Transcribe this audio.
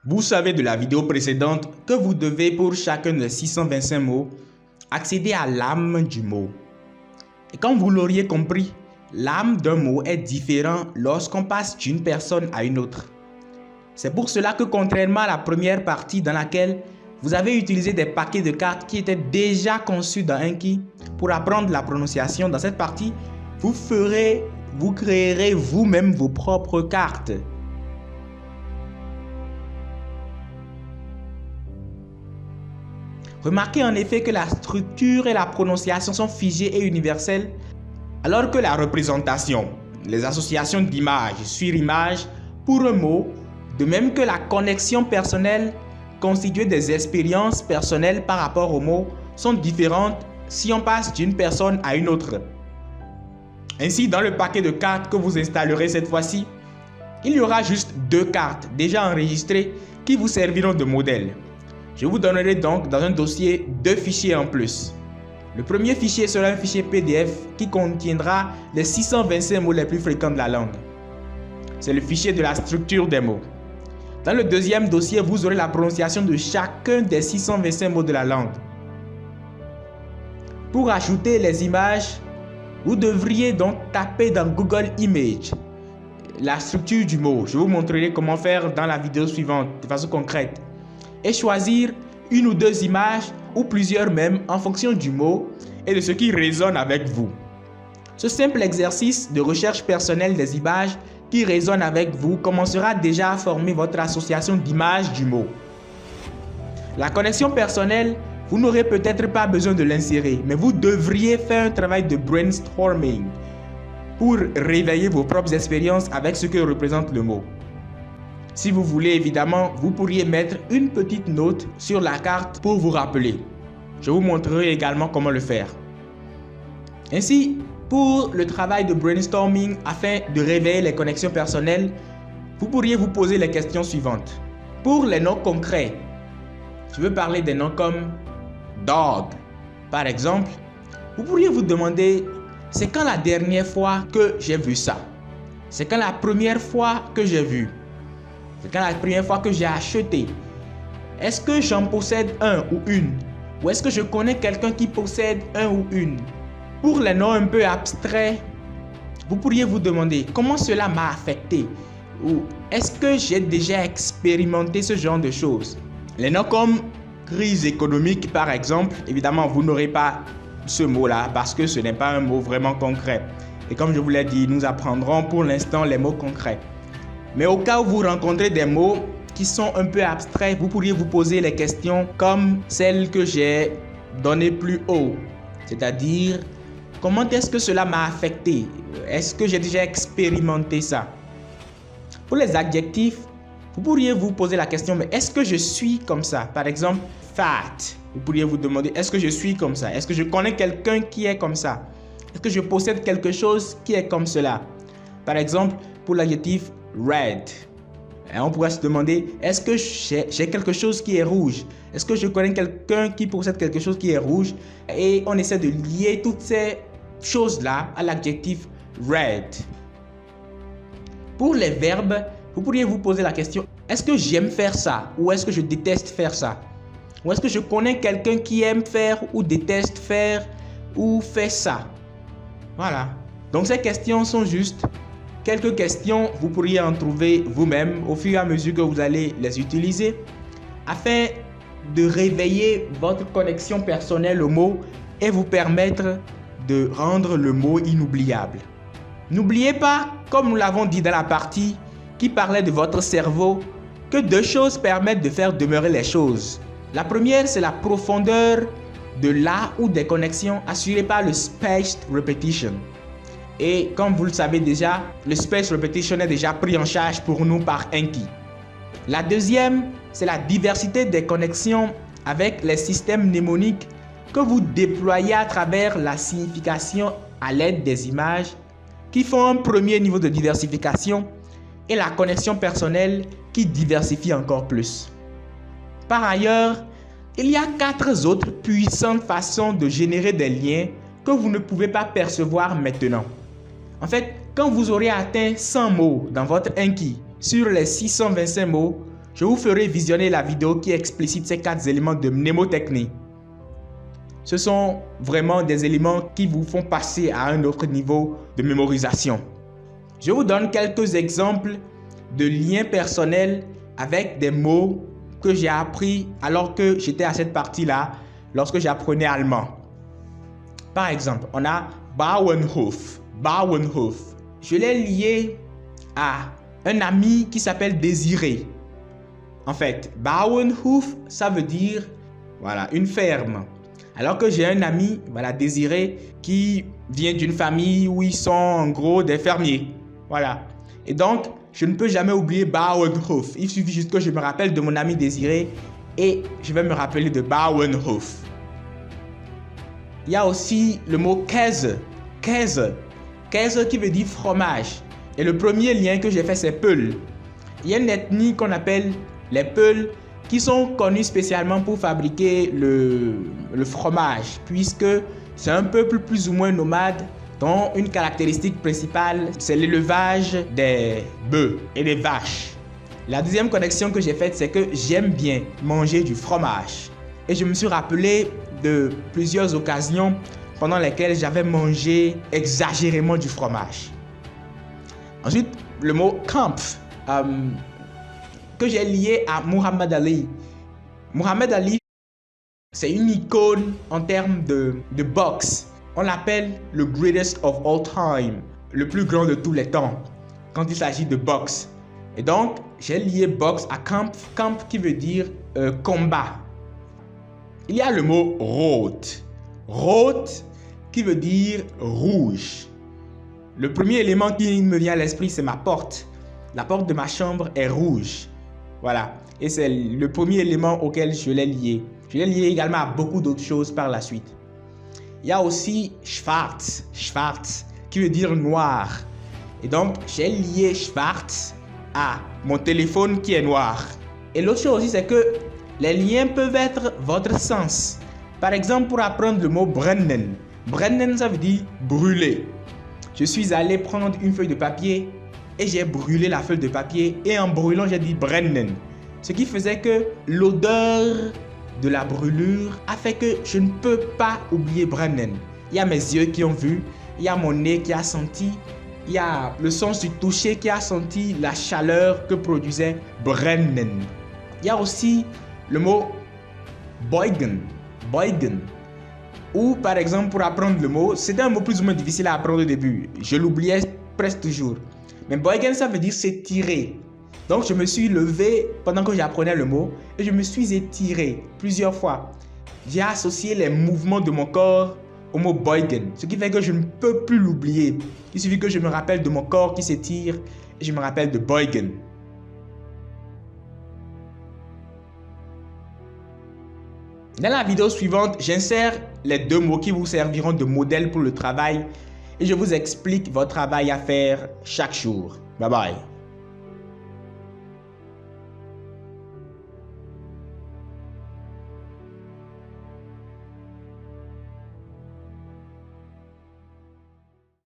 Vous savez de la vidéo précédente que vous devez pour chacun des 625 mots accéder à l'âme du mot. Et comme vous l'auriez compris, l'âme d'un mot est différent lorsqu'on passe d'une personne à une autre. C'est pour cela que contrairement à la première partie dans laquelle vous avez utilisé des paquets de cartes qui étaient déjà conçus dans Anki pour apprendre la prononciation, dans cette partie, vous créerez vous-même vos propres cartes. Remarquez en effet que la structure et la prononciation sont figées et universelles, alors que la représentation, les associations d'images sur images pour un mot, de même que la connexion personnelle constituée des expériences personnelles par rapport au mot, sont différentes si on passe d'une personne à une autre. Ainsi, dans le paquet de cartes que vous installerez cette fois-ci, il y aura juste 2 cartes déjà enregistrées qui vous serviront de modèle. Je vous donnerai donc dans un dossier 2 fichiers en plus. Le premier fichier sera un fichier PDF qui contiendra les 625 mots les plus fréquents de la langue. C'est le fichier de la structure des mots. Dans le deuxième dossier, vous aurez la prononciation de chacun des 625 mots de la langue. Pour ajouter les images, vous devriez donc taper dans Google Images la structure du mot. Je vous montrerai comment faire dans la vidéo suivante de façon concrète. Et choisir une ou 2 images ou plusieurs même en fonction du mot et de ce qui résonne avec vous. Ce simple exercice de recherche personnelle des images qui résonnent avec vous commencera déjà à former votre association d'images du mot. La connexion personnelle, vous n'aurez peut-être pas besoin de l'insérer, mais vous devriez faire un travail de brainstorming pour réveiller vos propres expériences avec ce que représente le mot. Si vous voulez, évidemment, vous pourriez mettre une petite note sur la carte pour vous rappeler. Je vous montrerai également comment le faire. Ainsi, pour le travail de brainstorming afin de réveiller les connexions personnelles, vous pourriez vous poser les questions suivantes. Pour les noms concrets, je veux parler des noms comme dog. Par exemple, vous pourriez vous demander, c'est quand la dernière fois que j'ai vu ça? C'est quand la première fois que j'ai vu? C'est quand la première fois que j'ai acheté? Est-ce que j'en possède un ou une? Ou est-ce que je connais quelqu'un qui possède un ou une? Pour les noms un peu abstraits, vous pourriez vous demander comment cela m'a affecté? Ou est-ce que j'ai déjà expérimenté ce genre de choses? Les noms comme crise économique par exemple, évidemment vous n'aurez pas ce mot-là parce que ce n'est pas un mot vraiment concret. Et comme je vous l'ai dit, nous apprendrons pour l'instant les mots concrets. Mais au cas où vous rencontrez des mots qui sont un peu abstraits, vous pourriez vous poser les questions comme celles que j'ai données plus haut. C'est-à-dire, comment est-ce que cela m'a affecté? Est-ce que j'ai déjà expérimenté ça? Pour les adjectifs, vous pourriez vous poser la question, mais est-ce que je suis comme ça? Par exemple, fat. Vous pourriez vous demander, est-ce que je suis comme ça? Est-ce que je connais quelqu'un qui est comme ça? Est-ce que je possède quelque chose qui est comme cela? Par exemple, pour l'adjectif red, on pourrait se demander, est-ce que j'ai quelque chose qui est rouge? Est-ce que je connais quelqu'un qui possède quelque chose qui est rouge? Et on essaie de lier toutes ces choses-là à l'adjectif red. Pour les verbes, vous pourriez vous poser la question, est-ce que j'aime faire ça? Ou est-ce que je déteste faire ça? Ou est-ce que je connais quelqu'un qui aime faire ou déteste faire ou fait ça? Voilà. Donc ces questions sont juste quelques questions, vous pourriez en trouver vous-même au fur et à mesure que vous allez les utiliser afin de réveiller votre connexion personnelle au mot et vous permettre de rendre le mot inoubliable. N'oubliez pas, comme nous l'avons dit dans la partie qui parlait de votre cerveau, que 2 choses permettent de faire demeurer les choses. La première, c'est la profondeur de la ou des connexions assurées par le spaced repetition. Et comme vous le savez déjà, le spaced repetition est déjà pris en charge pour nous par Anki. La deuxième, c'est la diversité des connexions avec les systèmes mnémoniques que vous déployez à travers la signification à l'aide des images qui font un premier niveau de diversification et la connexion personnelle qui diversifie encore plus. Par ailleurs, il y a 4 autres puissantes façons de générer des liens que vous ne pouvez pas percevoir maintenant. En fait, quand vous aurez atteint 100 mots dans votre Anki sur les 625 mots, Je vous ferai visionner la vidéo qui explicite ces 4 éléments de mnémotechnie. Ce sont vraiment des éléments qui vous font passer à un autre niveau de mémorisation. Je vous donne quelques exemples de liens personnels avec des mots que j'ai appris alors que j'étais à cette partie-là lorsque j'apprenais allemand. Par exemple, on a Bauernhof. Bauernhof. Je l'ai lié à un ami qui s'appelle Désiré. En fait, Bauernhof, ça veut dire voilà, une ferme. Alors que j'ai un ami, voilà, Désiré, qui vient d'une famille où ils sont en gros des fermiers. Voilà. Et donc, je ne peux jamais oublier Bauernhof. Il suffit juste que je me rappelle de mon ami Désiré et je vais me rappeler de Bauernhof. Il y a aussi le mot Käse. Käse. Käse qui veut dire fromage. Et le premier lien que j'ai fait, c'est Peul. Il y a une ethnie qu'on appelle les Peuls qui sont connus spécialement pour fabriquer le fromage, puisque c'est un peuple plus ou moins nomade dont une caractéristique principale, c'est l'élevage des bœufs et des vaches. La deuxième connexion que j'ai faite, c'est que j'aime bien manger du fromage. Et je me suis rappelé de plusieurs occasions pendant lesquelles j'avais mangé exagérément du fromage. Ensuite, le mot Kampf, que j'ai lié à Muhammad Ali. Muhammad Ali, c'est une icône en termes de boxe. On l'appelle le greatest of all time, le plus grand de tous les temps, quand il s'agit de boxe. Et donc, j'ai lié boxe à Kampf, Kampf qui veut dire combat. Il y a le mot Rot. Rot qui veut dire rouge. Le premier élément qui me vient à l'esprit, c'est ma porte. La porte de ma chambre est rouge. Voilà. Et c'est le premier élément auquel je l'ai lié. Je l'ai lié également à beaucoup d'autres choses par la suite. Il y a aussi Schwarz. Schwarz qui veut dire noir. Et donc, j'ai lié Schwarz à mon téléphone qui est noir. Et l'autre chose aussi, c'est que les liens peuvent être votre sens. Par exemple, pour apprendre le mot brennen. Brennen, ça veut dire brûler. Je suis allé prendre une feuille de papier et j'ai brûlé la feuille de papier. Et en brûlant, j'ai dit brennen. Ce qui faisait que l'odeur de la brûlure a fait que je ne peux pas oublier brennen. Il y a mes yeux qui ont vu, il y a mon nez qui a senti, il y a le sens du toucher qui a senti la chaleur que produisait brennen. Il y a aussi le mot beugen. Beugen. Ou par exemple, pour apprendre le mot, c'était un mot plus ou moins difficile à apprendre au début. Je l'oubliais presque toujours. Mais beugen, ça veut dire s'étirer. Donc, je me suis levé pendant que j'apprenais le mot et je me suis étiré plusieurs fois. J'ai associé les mouvements de mon corps au mot beugen, ce qui fait que je ne peux plus l'oublier. Il suffit que je me rappelle de mon corps qui s'étire et je me rappelle de beugen. Dans la vidéo suivante, j'insère les 2 mots qui vous serviront de modèle pour le travail et je vous explique votre travail à faire chaque jour. Bye bye.